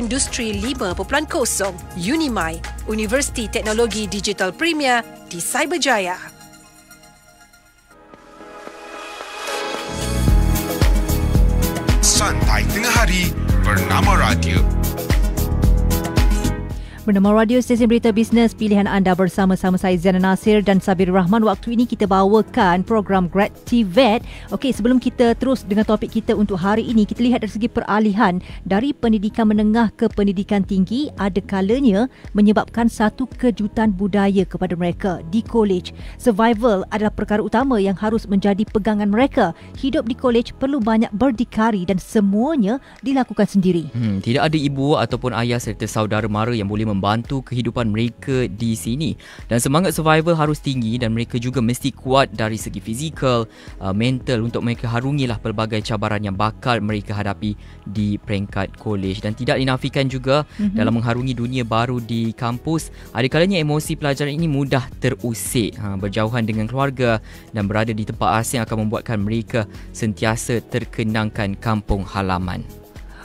Industri 5.0 Unimai, Universiti Teknologi Digital Premier di Cyberjaya. Santai Tengah Hari bernama Radio. Bernama Radio Stesen Berita Bisnes pilihan anda bersama-sama saya Zainal Nasir dan Sabir Rahman. Waktu ini kita bawakan program Grativet. Okey, sebelum kita terus dengan topik kita untuk hari ini, kita lihat dari segi peralihan dari pendidikan menengah ke pendidikan tinggi ada kalanya menyebabkan satu kejutan budaya kepada mereka di kolej. Survival adalah perkara utama yang harus menjadi pegangan mereka. Hidup di kolej perlu banyak berdikari dan semuanya dilakukan sendiri. Tidak ada ibu ataupun ayah serta saudara mara yang boleh membantu kehidupan mereka di sini, dan semangat survival harus tinggi dan mereka juga mesti kuat dari segi fizikal, mental untuk mereka harungilah pelbagai cabaran yang bakal mereka hadapi di peringkat kolej. Dan tidak dinafikan juga dalam mengharungi dunia baru di kampus, ada kalanya emosi pelajaran ini mudah terusik. Berjauhan dengan keluarga dan berada di tempat asing akan membuatkan mereka sentiasa terkenangkan kampung halaman.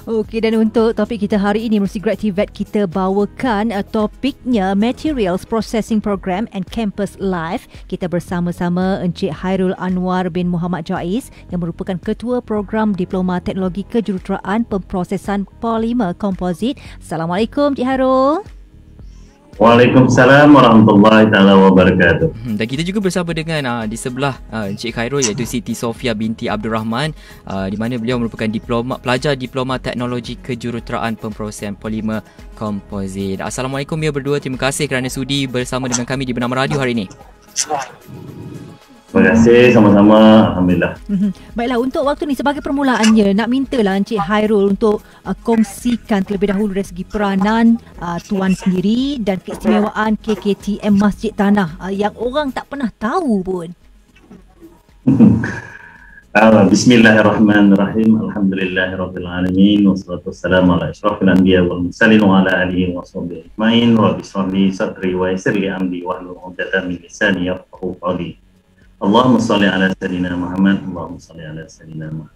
Okey, dan untuk topik kita hari ini melalui Grativet kita bawakan topiknya Materials Processing Program and Campus Life. Kita bersama-sama Encik Hairul Anwar bin Muhammad Jais yang merupakan Ketua Program Diploma Teknologi Kejuruteraan Pemprosesan Polimer Komposit. Assalamualaikum Encik Hairul. Waalaikumsalam warahmatullahi taala wabarakatuh. Dan kita juga bersama dengan di sebelah Encik Khairul iaitu Siti Sofia binti Abdul Rahman, di mana beliau merupakan pelajar diploma teknologi kejuruteraan pemprosesan polimer komposit. Assalamualaikum ya berdua, terima kasih kerana sudi bersama dengan kami di Bernama Radio hari ini. Terima kasih, sama-sama. Alhamdulillah. Baiklah, untuk waktu ni sebagai permulaannya nak mintalah Encik Hairul untuk kongsikan terlebih dahulu dari segi peranan tuan sendiri dan keistimewaan KKTM Masjid Tanah yang orang tak pernah tahu pun. Bismillahirrahmanirrahim. Alhamdulillahirabbil alamin wassalatu wassalamu ala asyrafil anbiya wal mursalin wa ala alihi wa sahbihi ajmain. Rabbi shrah li sadri wa yassir li amri wahlul 'uqdatam min lisani yafqahu qawli. Allahumma salli ala sayyidina Muhammad. Allahumma salli ala sayyidina Muhammad.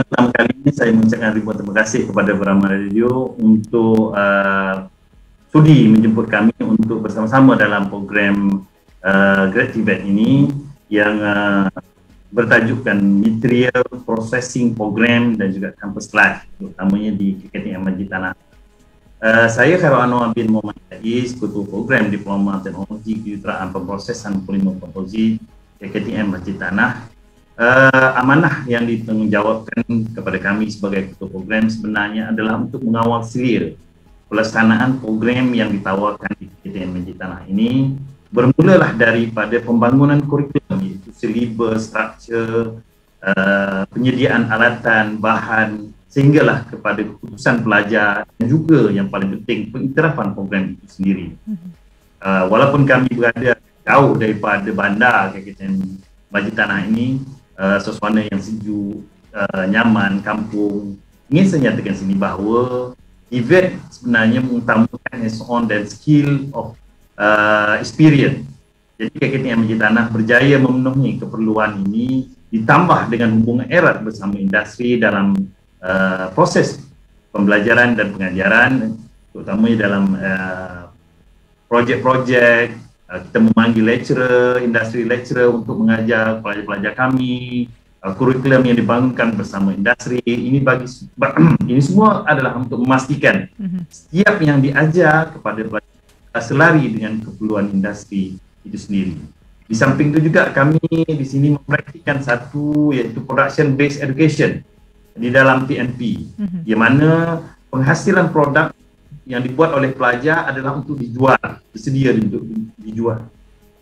Pertama kali ini saya mengucapkan ribuan terima kasih kepada Bernama Radio untuk sudi menjemput kami untuk bersama-sama dalam program Grativet ini yang bertajukkan Material Processing Program dan juga Campus Life, terutamanya di KKTM Masjid Tanah. Saya Hairul Anwar bin Muhammad Jais, Ketua Program Diploma Teknologi Kejuruteraan Pemprosesan Polimer Komposit KKTM Masjid Tanah. Amanah yang ditanggungjawabkan kepada kami sebagai Ketua Program sebenarnya adalah untuk mengawal selir pelaksanaan program yang ditawarkan di KKTM Masjid Tanah ini. Bermulalah daripada pembangunan kurikulum, iaitu silibus, struktur, penyediaan alatan, bahan, sehinggalah kepada keputusan pelajar dan juga yang paling penting pengiktirafan program itu sendiri. Walaupun kami berada jauh daripada bandar KKTM Masjid Tanah ini, suasana yang sejuk, nyaman, kampung, ingin saya nyatakan sini bahawa event sebenarnya mengutamakan hands-on dan skill of experience. Jadi KKTM Masjid Tanah berjaya memenuhi keperluan ini ditambah dengan hubungan erat bersama industri dalam proses pembelajaran dan pengajaran, terutamanya dalam projek-projek. Kita memanggil lecturer, industri lecturer untuk mengajar pelajar-pelajar kami, kurikulum yang dibangunkan bersama industri. Ini ini semua adalah untuk memastikan setiap yang diajar kepada pelajar selari dengan keperluan industri itu sendiri. Di samping itu juga kami di sini mempraktikkan satu iaitu production based education di dalam PNP, di mana penghasilan produk yang dibuat oleh pelajar adalah untuk dijual, bersedia untuk dijual.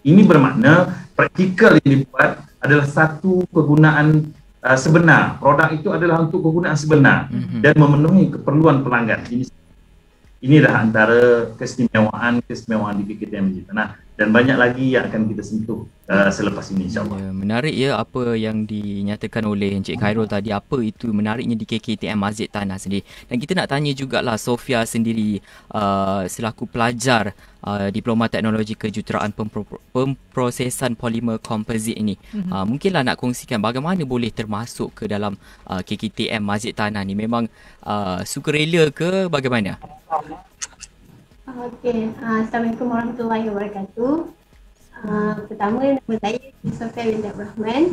Ini bermakna praktikal yang dibuat adalah satu kegunaan sebenar. Produk itu adalah untuk kegunaan sebenar dan memenuhi keperluan pelanggan. Inilah antara keistimewaan di KKTM Masjid Tanah. dan banyak lagi yang akan kita sentuh selepas ini, insyaAllah. Ya, menarik ya apa yang dinyatakan oleh Encik Khairul tadi, apa itu menariknya di KKTM Masjid Tanah sendiri. Dan kita nak tanya jugalah Sofia sendiri selaku pelajar Diploma Teknologi Kejuruteraan Pemprosesan Polimer Komposit ini. Mungkinlah nak kongsikan bagaimana boleh termasuk ke dalam KKTM Masjid Tanah ni. Memang sukarela ke bagaimana? Okey, Assalamualaikum warahmatullahi wabarakatuh. Pertama, nama saya Sofia binti Abdul Rahman.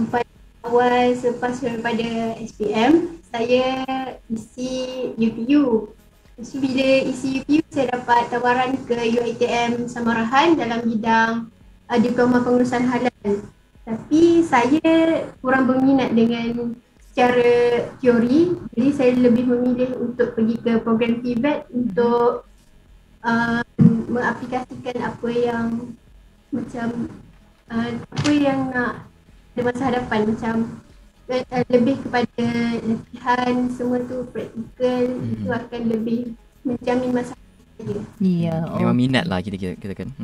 Pada awal selepas daripada SPM, saya isi UPU. Lepas tu bila isi UPU, saya dapat tawaran ke UiTM Samarahan dalam bidang Diploma Pengurusan Halal. Tapi saya kurang berminat dengan secara teori, jadi saya lebih memilih untuk pergi ke program TVET untuk mengaplikasikan apa yang macam apa yang nak di masa hadapan, macam lebih kepada latihan, semua tu praktikal, itu akan lebih menjamin masa saya. Ya. Memang minat lah kita kan.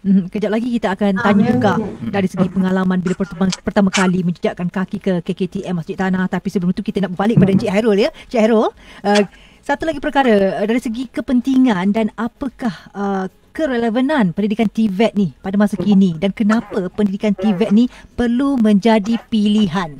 Kejap lagi kita akan tanya juga dari segi pengalaman bila pertama kali menjejakkan kaki ke KKTM Masjid Tanah. Tapi sebelum itu kita nak berbalik pada Encik Khairul ya. Encik Khairul, satu lagi perkara dari segi kepentingan dan apakah kerelevanan pendidikan TVET ni pada masa kini dan kenapa pendidikan TVET ni perlu menjadi pilihan?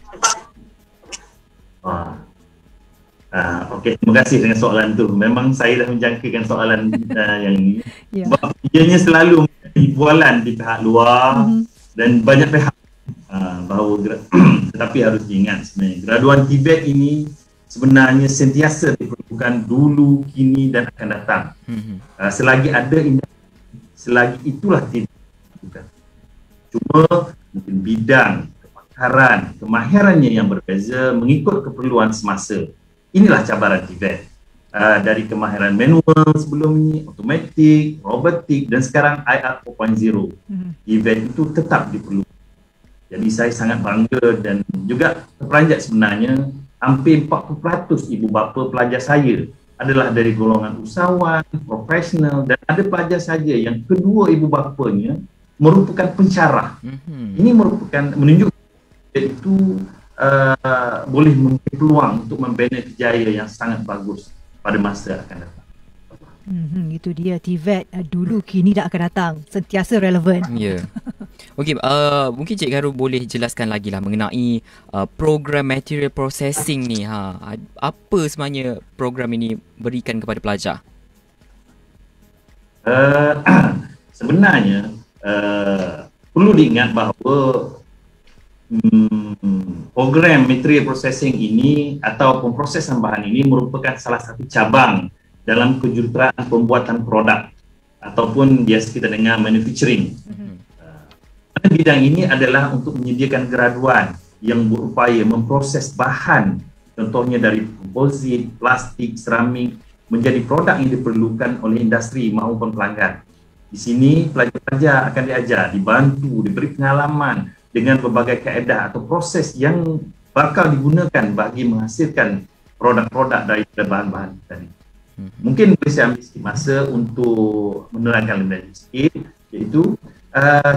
Okey, terima kasih dengan soalan tu. Memang saya dah menjangkakan soalan yang ini. Sebab ianya selalu menjadi bualan di pihak luar dan banyak pihak bahawa tetapi harus diingat sebenarnya graduan TVET ini sebenarnya sentiasa diperlukan dulu, kini dan akan datang. Selagi ada selagi itulah tidak. Cuma mungkin bidang kemahirannya yang berbeza mengikut keperluan semasa. Inilah cabaran TVET. Dari kemahiran manual sebelum ini, automatik, robotik dan sekarang IR 4.0. TVET itu tetap diperlukan. Jadi saya sangat bangga dan juga terperanjat sebenarnya hampir 40% ibu bapa pelajar saya adalah dari golongan usahawan, profesional dan ada pelajar saja yang kedua ibu bapanya merupakan pensyarah. Ini merupakan menunjukkan itu boleh memberi peluang untuk membina kerjaya yang sangat bagus pada masa akan datang. Itu dia TVET dulu, kini dan akan datang, sentiasa relevan. Ya. Okey, mungkin Cik Khairul boleh jelaskan lagi lah mengenai program material processing ni. Apa sebenarnya program ini berikan kepada pelajar? Sebenarnya perlu diingat bahawa program material processing ini atau pemprosesan bahan ini merupakan salah satu cabang dalam kejuruteraan pembuatan produk ataupun biasa kita dengar manufacturing. Bidang ini adalah untuk menyediakan graduan yang berupaya memproses bahan, contohnya dari komposit, plastik, seramik menjadi produk yang diperlukan oleh industri maupun pelanggan. Di sini pelajar-pelajar akan diajar, dibantu, diberi pengalaman dengan berbagai kaedah atau proses yang bakal digunakan bagi menghasilkan produk-produk dari bahan-bahan tadi. Mungkin boleh saya ambil sikit masa untuk menerangkan lebih sikit, iaitu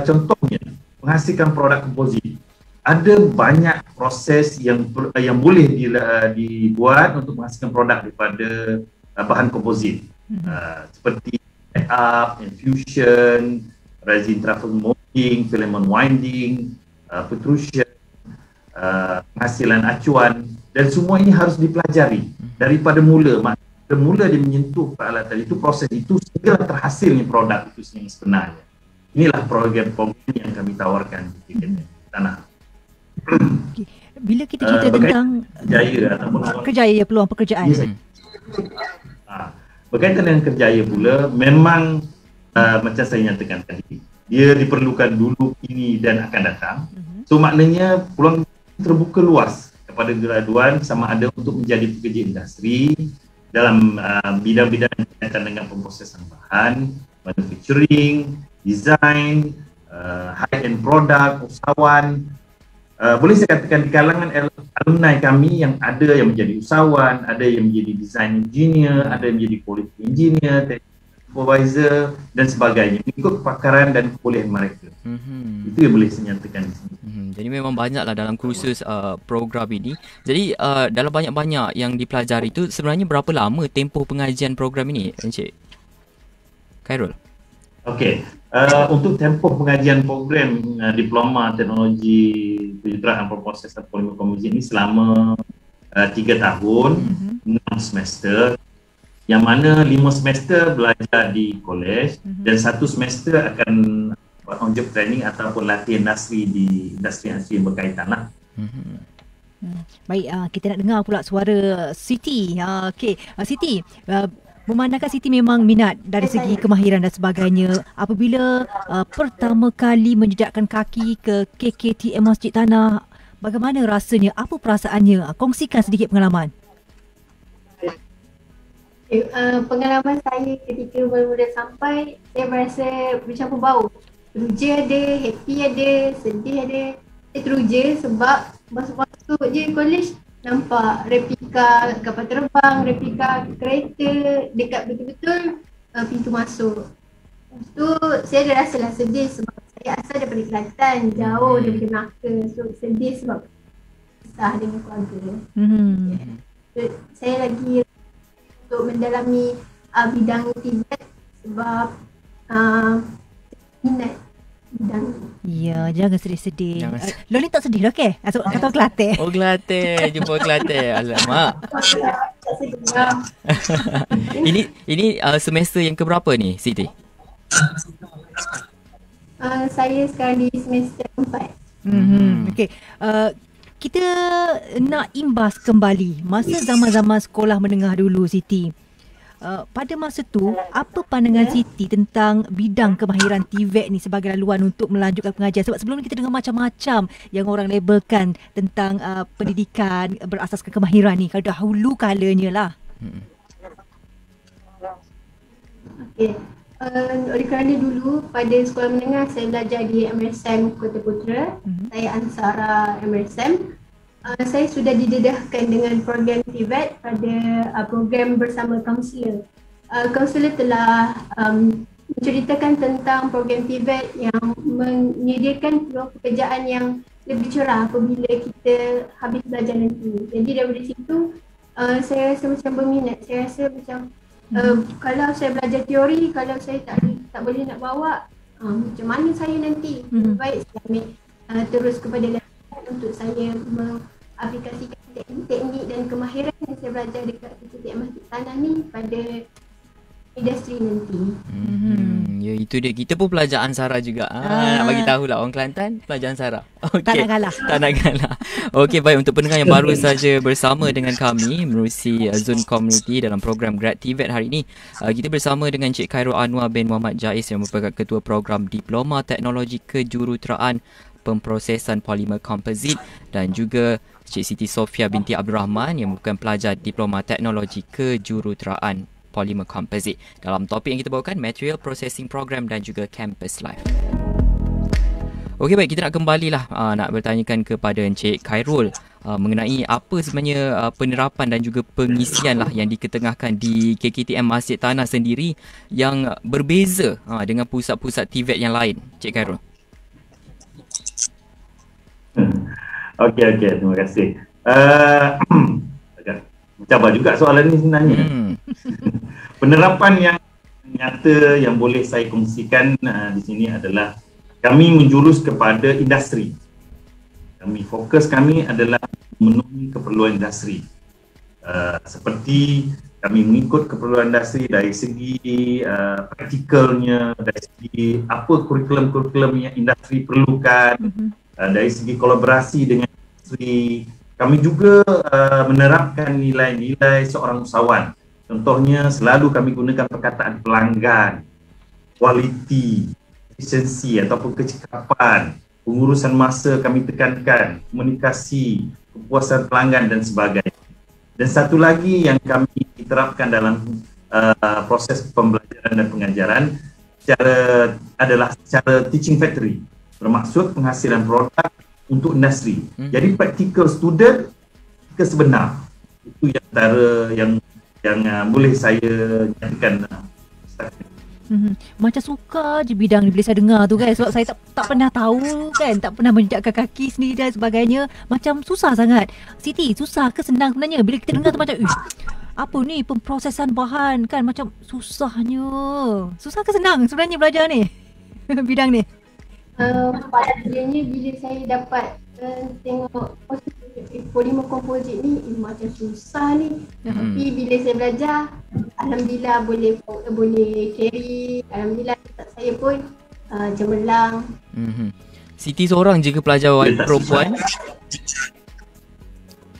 contohnya menghasilkan produk komposit. Ada banyak proses yang boleh dibuat untuk menghasilkan produk daripada bahan komposit, seperti up, infusion, resin truffle molding, filament winding, putrusion, penghasilan acuan, dan semua ini harus dipelajari daripada mula dia menyentuh peralatan itu, proses itu sehingga terhasilnya produk itu yang sebenarnya. Inilah program yang kami tawarkan di Tanah. Bila kita cerita tentang kerjaya peluang pekerjaan, berkaitan dengan kerjaya pula, memang macam saya nyatakan tadi, dia diperlukan dulu, kini dan akan datang. So maknanya peluang terbuka luas kepada graduan sama ada untuk menjadi pekerja industri dalam bidang-bidang berkaitan dengan pemprosesan bahan, manufacturing, design, high-end product, usahawan. Boleh saya katakan di kalangan alumni kami yang ada yang menjadi usahawan, ada yang menjadi design engineer, ada yang menjadi quality engineer, supervisor dan sebagainya, mengikut kepakaran dan kebolehan mereka. Itu yang boleh saya nyatakan di sini. Jadi memang banyaklah dalam kursus program ini. Jadi dalam banyak-banyak yang dipelajari itu, sebenarnya berapa lama tempoh pengajian program ini, Encik Khairul? Okey, untuk tempoh pengajian program Diploma Teknologi Kejuruteraan Pemprosesan Polimer Komposit ini selama 3 tahun, 6 semester, yang mana 5 semester belajar di kolej dan 1 semester akan on job training ataupun latihan industri di industri yang berkaitan lah. Baik, kita nak dengar pula suara Siti. Okey, Siti, memandangkan Siti memang minat dari segi kemahiran dan sebagainya. Apabila pertama kali menjejakkan kaki ke KKTM Masjid Tanah, bagaimana rasanya? Apa perasaannya? Kongsikan sedikit pengalaman. Pengalaman saya ketika mula-mula sampai, saya berasa bercampur bau. Teruja ada, happy ada, sedih ada. Saya teruja sebab masuk-masuk je kolej, nampak replika kapal terbang, replika kereta dekat betul-betul pintu masuk. Lepas tu saya ada rasalah sedih sebab saya asal daripada Kelantan, jauh daripada Melaka. So sedih sebab kisah dengan keluarga. So, saya lagi untuk mendalami bidang TVET sebab minat bidang. Ya, jangan sedih-sedih. Loli tak sedih, okey? Kata Kelantan. Oh, Kelantan. Jumpa Kelantan. Alamak. Ini semester yang keberapa ni, Siti? Saya sekarang di semester 4. Okey. Kita nak imbas kembali masa zaman-zaman sekolah menengah dulu, Siti. Pada masa tu, apa pandangan Siti tentang bidang kemahiran TVET ni sebagai laluan untuk melanjutkan pengajian? Sebab sebelum ni kita dengar macam-macam yang orang labelkan tentang pendidikan berasaskan kemahiran ni. Kalau dahulu kalanya lah. Okey. Oleh kerana dulu pada sekolah menengah saya belajar di MRSM Kota Putra. Saya Ansara MRSM. Saya sudah didedahkan dengan program TVET pada program bersama kaunselor. Kaunselor telah menceritakan tentang program TVET yang menyediakan peluang pekerjaan yang lebih cerah apabila kita habis belajar nanti. Jadi daripada situ saya rasa macam berminat. Saya rasa macam kalau saya belajar teori, kalau saya tak boleh nak bawa, macam mana saya nanti? Lebih baik saya ambil terus kepada latihan untuk saya mengaplikasikan teknik dan kemahiran yang saya belajar dekat KKTM Masjid Tanah ni pada industri nanti. Ya, itu dia. Kita pun pelajar Ansara juga. Nak bagi tahulah orang Kelantan pelajar Ansara. Okay. Tak nak kalah. Tak nak kalah. Okey, baik, untuk pendengar yang baru saja bersama dengan kami menerusi Zoom Community dalam program Grad TVET hari ini, kita bersama dengan Cik Khairul Anwar bin Muhammad Jais yang merupakan Ketua Program Diploma Teknologi Kejuruteraan Pemprosesan Polimer Komposit, dan juga Cik Siti Sofia binti Abdul Rahman yang merupakan pelajar Diploma Teknologi Kejuruteraan Polimer Komposit. Dalam topik yang kita bawakan, Material Processing Program dan juga Campus Life. Okey, baik, kita nak kembalilah nak bertanyakan kepada Encik Khairul mengenai apa sebenarnya penerapan dan juga pengisian lah yang diketengahkan di KKTM Masjid Tanah sendiri yang berbeza dengan pusat-pusat TVET yang lain, Encik Khairul. Okey, terima kasih. Mencabar juga soalan ni sebenarnya. Penerapan yang nyata yang boleh saya kongsikan di sini adalah kami menjurus kepada industri. Fokus kami adalah memenuhi keperluan industri. Seperti kami mengikut keperluan industri dari segi praktikalnya, dari segi apa kurikulum-kurikulum yang industri perlukan, dari segi kolaborasi dengan industri. Kami juga menerapkan nilai-nilai seorang usahawan. Contohnya, selalu kami gunakan perkataan pelanggan, kualiti, efisiensi ataupun kecekapan, pengurusan masa kami tekankan, komunikasi, kepuasan pelanggan dan sebagainya. Dan satu lagi yang kami terapkan dalam proses pembelajaran dan pengajaran adalah secara teaching factory, bermaksud penghasilan produk untuk industri. Jadi practical student ke sebenar. Itu yang antara yang boleh saya nyatakan. Macam suka je bidang ni bila saya dengar tu kan. Sebab saya tak pernah tahu kan, tak pernah menjejakkan kaki sendiri dan sebagainya. Macam susah sangat. Siti, susah ke senang sebenarnya? Bila kita dengar tu macam apa ni pemprosesan bahan kan, macam susahnya. Susah ke senang sebenarnya belajar ni? Bidang ni. Padanya bila saya dapat tengok polymer composite ni macam susah ni. Tapi bila saya belajar, alhamdulillah boleh carry. Alhamdulillah saya pun cemerlang. Siti seorang je ke pelajar perempuan?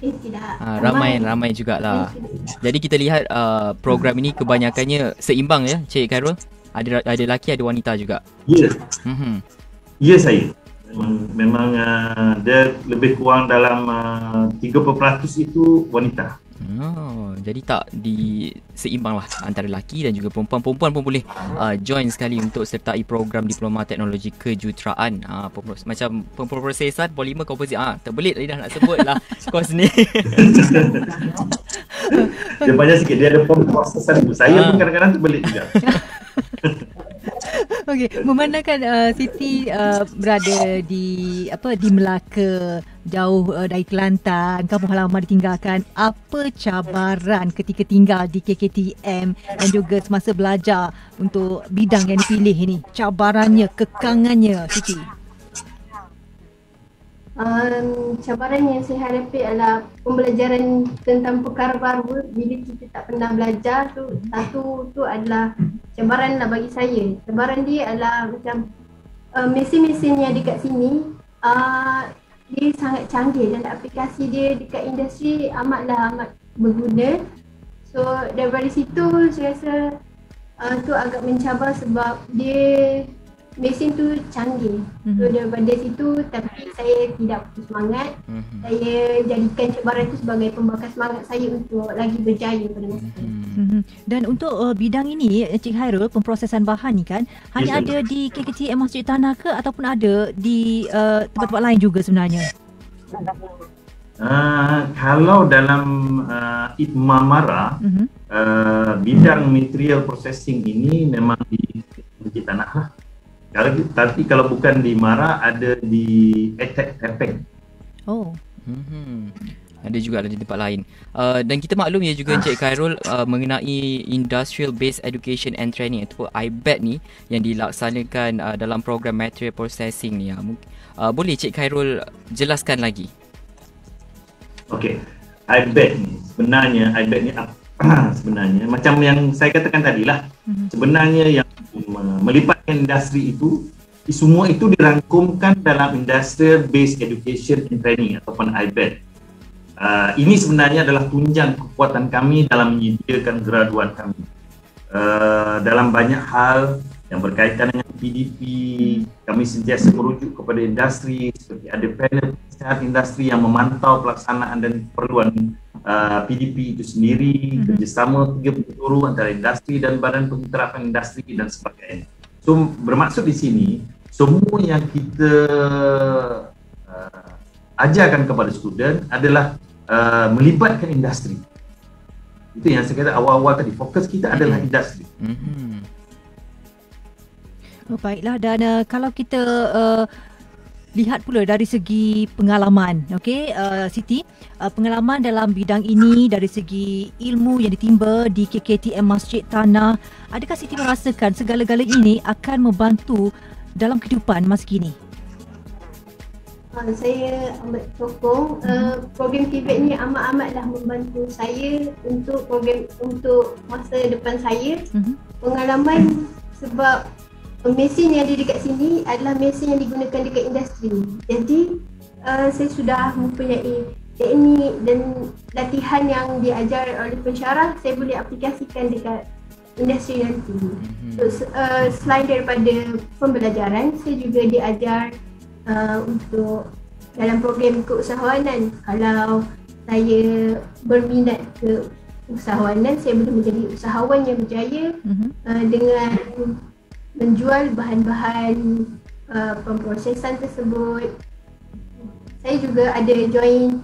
Tidak. Ramai jugalah. Jadi kita lihat program ini kebanyakannya seimbang ya, Cik Khairul? Ada lelaki, ada wanita juga. Ya. Ya saya. Memang dia lebih kurang dalam 30% itu wanita. Jadi tak seimbang lah antara lelaki dan juga perempuan. Perempuan pun boleh join sekali untuk sertai program Diploma Teknologi Kejuruteraan. Macam pemprosesan polimer komposit. Terbelit tadi dah nak sebut lah kos ni. Dia banyak sikit. Dia ada pemprosesan tu. Saya pun kadang-kadang terbelit juga. Okey, memandangkan Siti berada di Melaka, jauh dari Kelantan, kampung halaman ditinggalkan, apa cabaran ketika tinggal di KKTM dan juga semasa belajar untuk bidang yang dipilih ini? Cabarannya, kekangannya, Siti. Cabaran yang saya hadapi adalah pembelajaran tentang perkara baru bila kita tak pernah belajar tu. Satu tu adalah cabaran lah bagi saya. Cabaran dia adalah macam mesin-mesin yang dekat sini dia sangat canggih dan aplikasi dia dekat industri amat berguna. So daripada situ saya rasa tu agak mencabar sebab dia mesin tu canggih. So daripada situ, tapi saya tidak putus semangat. Saya jadikan cabaran tu sebagai pembakar semangat saya untuk lagi berjaya pada masa depan. Dan untuk bidang ini, Cik Khairul, pemprosesan bahan ni kan, hanya ada di KKTM Masjid Tanah ke ataupun ada di tempat-tempat lain juga sebenarnya? Kalau dalam Mara, bidang material processing ini memang di Masjid Tanah lah. Tapi kalau bukan di Mara, ada di Tepeng. Ada juga di tempat lain. Dan kita maklum ya juga Cik Khairul mengenai Industrial Based Education and Training ataupun IBET ni yang dilaksanakan dalam program Material Processing ni. Boleh Cik Khairul jelaskan lagi? Okey. IBET ni sebenarnya sebenarnya macam yang saya katakan tadilah. Sebenarnya yang melibatkan industri itu, semua itu dirangkumkan dalam Industrial Based Education and Training ataupun IBET. Ini sebenarnya adalah tunjang kekuatan kami dalam menyediakan graduan kami. Dalam banyak hal yang berkaitan dengan PDP, kami sentiasa merujuk kepada industri, seperti ada panel penasihat industri yang memantau pelaksanaan dan keperluan PDP itu sendiri, kerjasama 3 penjuru antara industri dan badan pengetarapan industri dan sebagainya. So bermaksud di sini, semua yang kita ajarkan kepada student adalah melibatkan industri. Itu yang saya kata awal-awal tadi, fokus kita adalah industri. Baiklah, dan kalau kita lihat pula dari segi pengalaman, okey, Siti, pengalaman dalam bidang ini dari segi ilmu yang ditimba di KKTM Masjid Tanah, adakah Siti merasakan segala-gala ini akan membantu dalam kehidupan masa kini? Saya amat sokong. Program TVET ni amat-amatlah membantu saya untuk masa depan saya. Pengalaman sebab mesin yang ada dekat sini adalah mesin yang digunakan dekat industri. Jadi saya sudah mempunyai teknik dan latihan yang diajar oleh pensyarah, saya boleh aplikasikan dekat industri nanti. So, selain daripada pembelajaran, saya juga diajar untuk dalam program keusahawanan. Kalau saya berminat ke usahawanan, saya boleh menjadi usahawan yang berjaya dengan menjual bahan-bahan pemprosesan tersebut. Saya juga ada join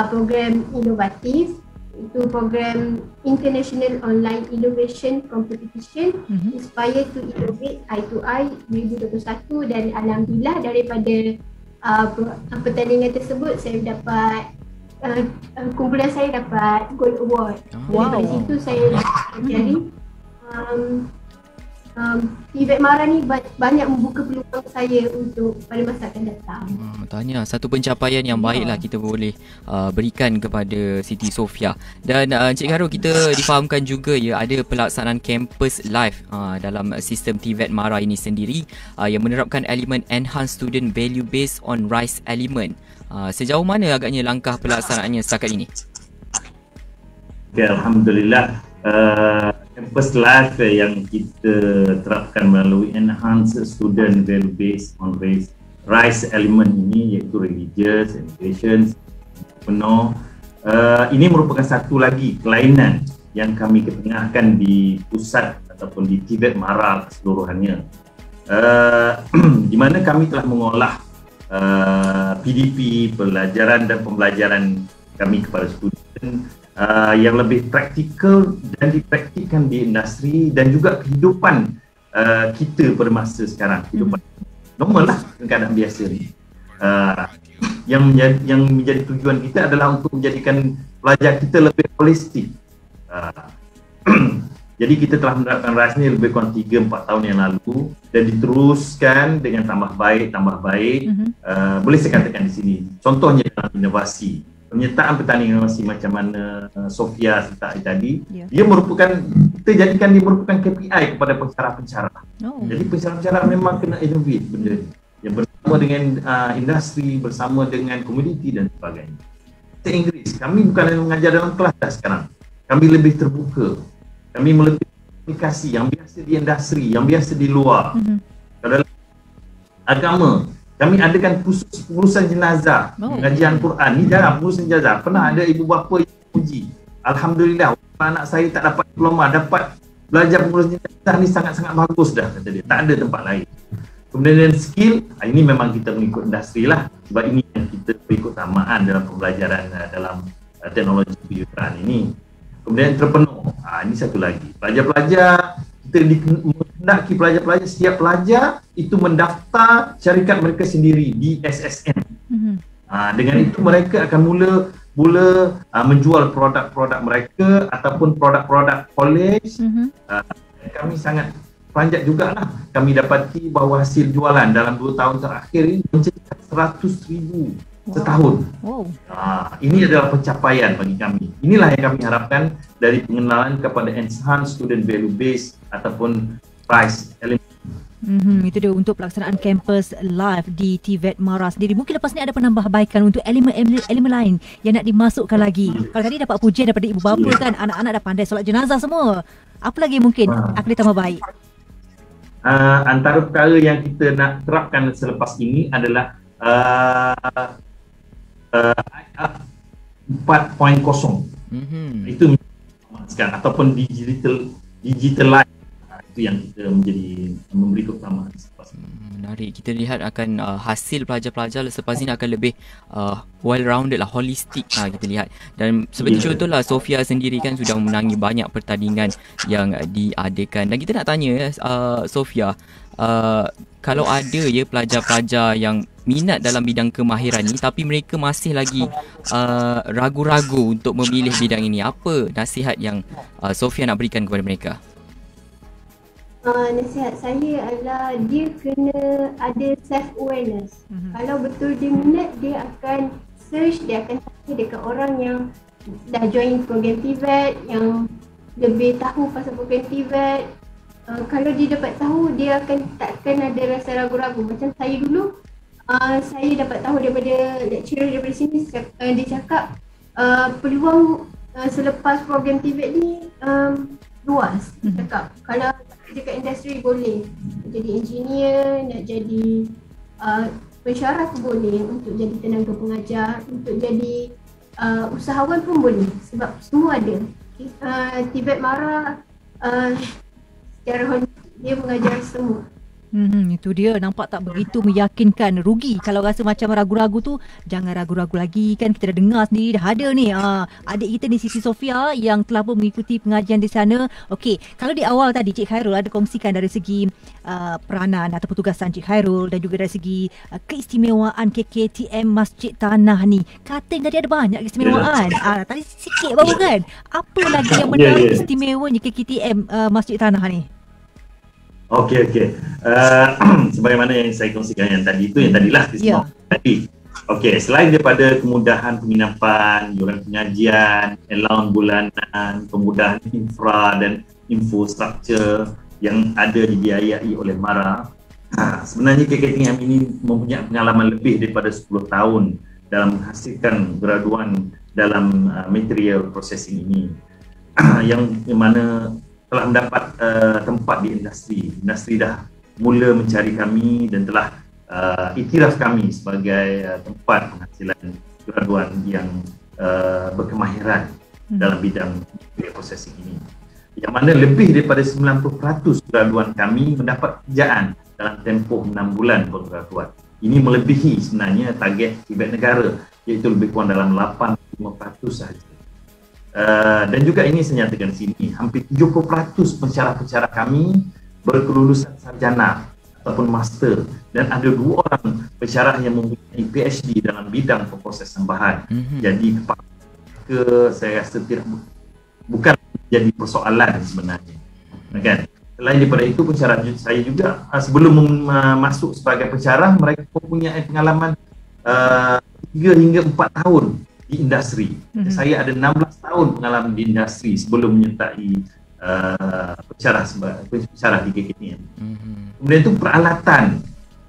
program inovatif Itu program International Online Innovation Competition Inspire to Innovate I2I 2021, dan alhamdulillah daripada pertandingan tersebut saya dapat kumpulan saya dapat Gold Award. Jadi dari situ saya cari TVET MARA ni banyak membuka peluang saya untuk pada masa akan datang. Tanya satu pencapaian yang baiklah kita boleh berikan kepada Siti Sofia. Dan Encik Khairul, kita difahamkan juga ya ada pelaksanaan campus live dalam sistem TVET MARA ini sendiri yang menerapkan elemen Enhanced Student Value Based on RISE element. Sejauh mana agaknya langkah pelaksanaannya setakat ini? Okay, Alhamdulillah. Campus live yang kita terapkan melalui Enhanced Student Value Based on RISE element ini, iaitu Religious, Education, penuh. Ini merupakan satu lagi kelainan yang kami ketengahkan di pusat ataupun di TVET MARA keseluruhannya, di mana kami telah mengolah PDP, pelajaran dan pembelajaran kami kepada student yang lebih praktikal dan dipraktikkan di industri dan juga kehidupan kita pada masa sekarang, kehidupan normal lah, keadaan biasa ni. Yang menjadi tujuan kita adalah untuk menjadikan pelajar kita lebih holistik. Jadi kita telah menerapkan RISE ni lebih kurang 3-4 tahun yang lalu dan diteruskan dengan tambah baik. Boleh saya katakan di sini, contohnya dalam inovasi, penyertaan pertandingan inovasi macam mana Sofia serta tadi, dia merupakan, kita jadikan dia merupakan KPI kepada pencara-pencara. Jadi pencara-pencara memang kena innovate benda ni, yang bersama dengan industri, bersama dengan komuniti dan sebagainya. Bahasa Inggeris, kami bukan mengajar dalam kelas dah sekarang, kami lebih terbuka, kami melebihi aplikasi yang biasa di industri, yang biasa di luar. Kalau agama, kami adakan urusan jenazah, pengajian Quran. Ni jarang urusan jenazah. Pernah ada ibu bapa yang uji. Alhamdulillah, anak saya tak dapat diploma, dapat belajar pengurusan jenazah ni sangat-sangat bagus dah, kata dia. Tak ada tempat lain. Kemudian skill, ini memang kita mengikut industri lah. Sebab ini yang kita berikut tamaan dalam pembelajaran dalam teknologi kejuruteraan ini. Kemudian entrepreneur, ini satu lagi. Pelajar-pelajar, kita menghendaki pelajar-pelajar, setiap pelajar itu mendaftar syarikat mereka sendiri di SSM. Dengan itu mereka akan mula menjual produk-produk mereka ataupun produk-produk college. Kami sangat panjat jugalah. Kami dapati bahawa hasil jualan dalam 2 tahun terakhir ini mencapai 100,000 setahun. Ini adalah pencapaian bagi kami. Inilah yang kami harapkan dari pengenalan kepada Enhanced Student Value Based ataupun RISE element. Itu dia untuk pelaksanaan campus live di TVET MARA sendiri. Mungkin lepas ni ada penambahbaikan untuk elemen lain yang nak dimasukkan lagi. Kalau tadi dapat pujian daripada ibu bapa kan, anak-anak dah pandai solat jenazah semua. Apa lagi mungkin akan ditambah baik? Antara perkara yang kita nak terapkan selepas ini adalah 4.0. Itu sekarang ataupun digitalize, itu yang kita memberi keutamaan. Menarik. Kita lihat akan hasil pelajar-pelajar selepas ini akan lebih well-rounded lah, holistik kita lihat. Dan seperti contohlah Sofia sendiri kan sudah memenangi banyak pertandingan yang diadakan. Dan kita nak tanya Sofia, kalau ada ya pelajar-pelajar yang minat dalam bidang kemahiran ni tapi mereka masih lagi ragu-ragu untuk memilih bidang ini, apa nasihat yang Sofia nak berikan kepada mereka? Nasihat saya adalah dia kena ada self-awareness. Kalau betul dia minat, dia akan search, dia akan tanya dekat orang yang dah join program TVET, yang lebih tahu pasal program TVET. Kalau dia dapat tahu, dia takkan ada rasa ragu-ragu. Macam saya dulu, saya dapat tahu daripada lecturer daripada sini, dia cakap peluang selepas program TVET ni luas. Dia cakap kalau kerja kat industri boleh, nak jadi engineer, nak jadi pensyarah pun boleh, untuk jadi tenaga pengajar, untuk jadi usahawan pun boleh, sebab semua ada. TVET MARA secara holistik dia mengajar semua. Itu dia, nampak tak begitu meyakinkan. Rugi kalau rasa macam ragu-ragu tu, jangan ragu-ragu lagi kan. Kita dah dengar sendiri, dah ada ni adik kita ni, Siti Sofia, yang telah pun mengikuti pengajian di sana. Okey, kalau di awal tadi Cik Khairul ada kongsikan dari segi peranan atau petugasan Cik Khairul dan juga dari segi keistimewaan KKTM Masjid Tanah ni. Katanya tadi ada banyak keistimewaan. Tadi sikit baru kan. Apa lagi yang menarik istimewanya KKTM Masjid Tanah ni? Okey. Sebagaimana yang saya kongsikan yang tadi itu, yang tadilah tadi. Okey, selain daripada kemudahan penginapan, yuran pengajian, allowance bulanan, kemudahan infra dan infrastruktur yang ada dibiayai oleh MARA, sebenarnya KKTM ini mempunyai pengalaman lebih daripada 10 tahun dalam menghasilkan graduan dalam material processing ini, yang mana telah mendapat tempat di industri. Industri dah mula mencari kami dan telah iktiraf kami sebagai tempat penghasilan graduan yang berkemahiran dalam bidang processing ini. Yang mana lebih daripada 90% graduan kami mendapat pekerjaan dalam tempoh 6 bulan bergraduat. Ini melebihi sebenarnya target TVET negara, iaitu lebih kurang dalam 85% sahaja. Dan juga ini saya nyatakan di sini, hampir 70% pensyarah-pensyarah kami berkelulusan sarjana ataupun master, dan ada 2 orang pensyarah yang mempunyai PhD dalam bidang pemprosesan bahan. Jadi saya rasa bukan jadi persoalan sebenarnya, kan? Selain daripada itu, pensyarah saya juga sebelum masuk sebagai pensyarah, mereka mempunyai pengalaman 3 hingga 4 tahun di industri. Saya ada 16 tahun pengalaman di industri sebelum menyertai pensyarah di KKTM. Kemudian itu peralatan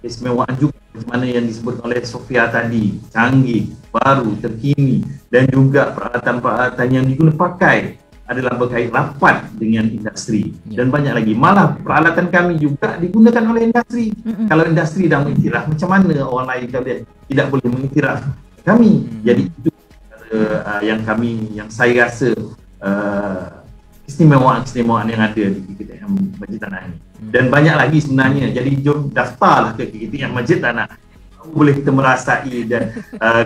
keistimewaan juga, macam mana yang disebut oleh Sofia tadi, canggih, baru, terkini, dan juga peralatan-peralatan yang digunakan pakai adalah berkait rapat dengan industri, dan banyak lagi. Malah peralatan kami juga digunakan oleh industri. Kalau industri dah mengiktiraf, macam mana orang lain tidak boleh mengiktiraf kami? Jadi itu yang saya rasa keistimewaan yang ada di KKTM Masjid Tanah ini. Dan banyak lagi sebenarnya. Jadi jom daftarlah ke KKTM Masjid Tanah. Boleh kita merasai dan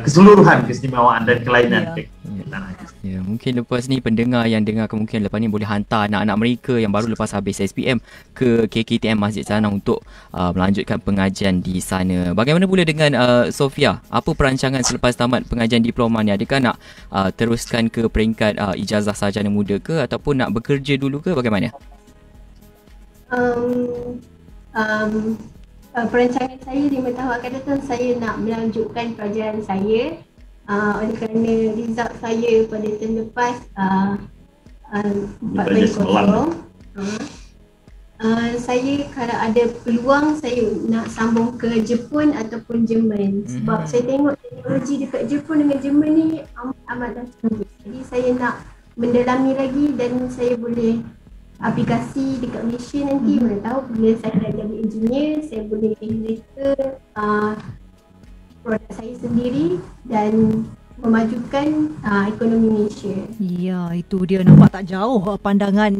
keseluruhan keistimewaan dan kelainan KKTM Tanah. Ya, mungkin lepas ni pendengar yang dengar kemungkinan lepas ni boleh hantar anak-anak mereka yang baru lepas habis SPM ke KKTM Masjid Tanah untuk melanjutkan pengajian di sana. Bagaimana pula dengan Sofia? Apa perancangan selepas tamat pengajian diploma ni? Adakah nak teruskan ke peringkat ijazah sarjana muda ke, ataupun nak bekerja dulu ke, bagaimana? Perancangan saya 5 tahun akan datang, saya nak melanjutkan pelajaran saya. Oleh kerana result saya pada tahun lepas 4.0, saya kalau ada peluang saya nak sambung ke Jepun ataupun Jerman. Sebab saya tengok teknologi dekat Jepun dengan Jerman ni amat canggih. Jadi saya nak mendalami lagi dan saya boleh aplikasi dekat Malaysia nanti. Mana tahu bila saya dah jadi engineer, saya boleh reka produk saya sendiri dan memajukan ekonomi Malaysia. Ya, itu dia, nampak tak jauh pandangan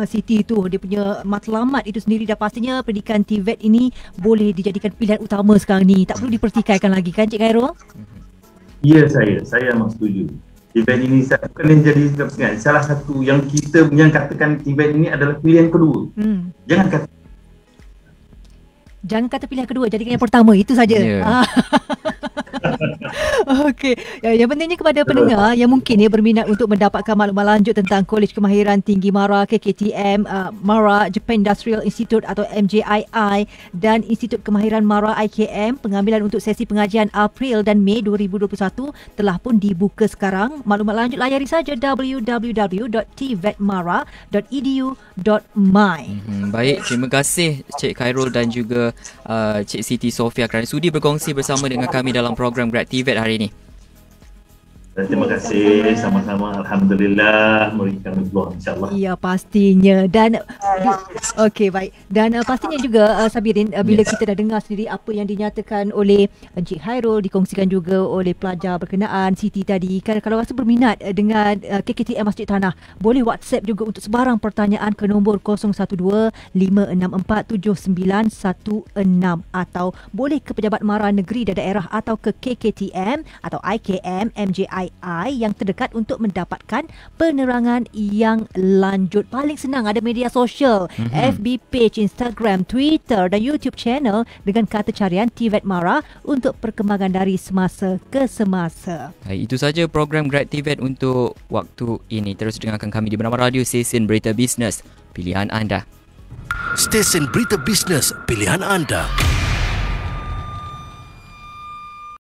Siti tu. Dia punya matlamat itu sendiri dah pastinya pendidikan TVET ini boleh dijadikan pilihan utama sekarang ni. Tak perlu dipertikaikan lagi kan Cik Khairul? Ya, saya memang setuju. TVET ini bukan yang jadi salah satu yang kita yang katakan TVET ini adalah pilihan kedua. Jangan kata pilihan kedua, jadikan yang pertama, itu saja. Okey, yang pentingnya kepada pendengar yang mungkin berminat untuk mendapatkan maklumat lanjut tentang Kolej Kemahiran Tinggi MARA, KKTM, MARA Japan Industrial Institute atau MJII, dan Institut Kemahiran MARA IKM, pengambilan untuk sesi pengajian April dan Mei 2021 telah pun dibuka sekarang. Maklumat lanjut layari saja www.tvetmara.edu.my. Baik, terima kasih Cik Khairul dan juga Cik Siti Sofia kerana sudi berkongsi bersama dengan kami dalam program Grad TVET hari ini. Terima kasih, sama-sama. Alhamdulillah memberikan peluang, insyaAllah. Ya, pastinya. Dan okey, baik. Dan pastinya juga Sabirin, bila kita dah dengar sendiri apa yang dinyatakan oleh Encik Khairul, dikongsikan juga oleh pelajar berkenaan Siti tadi, kan kalau rasa berminat dengan KKTM Masjid Tanah, boleh WhatsApp juga untuk sebarang pertanyaan ke nombor 012-564-7916 atau boleh ke Pejabat Mara Negeri dan Daerah atau ke KKTM atau IKM MJII yang terdekat untuk mendapatkan penerangan yang lanjut. Paling senang ada media sosial, FB page, Instagram, Twitter dan YouTube channel dengan kata carian TVET Mara untuk perkembangan dari semasa ke semasa. Itu saja program Grad TVET untuk waktu ini. Terus dengarkan kami di Bernama Radio, stesen berita bisnes pilihan anda. Stesen berita bisnes pilihan anda.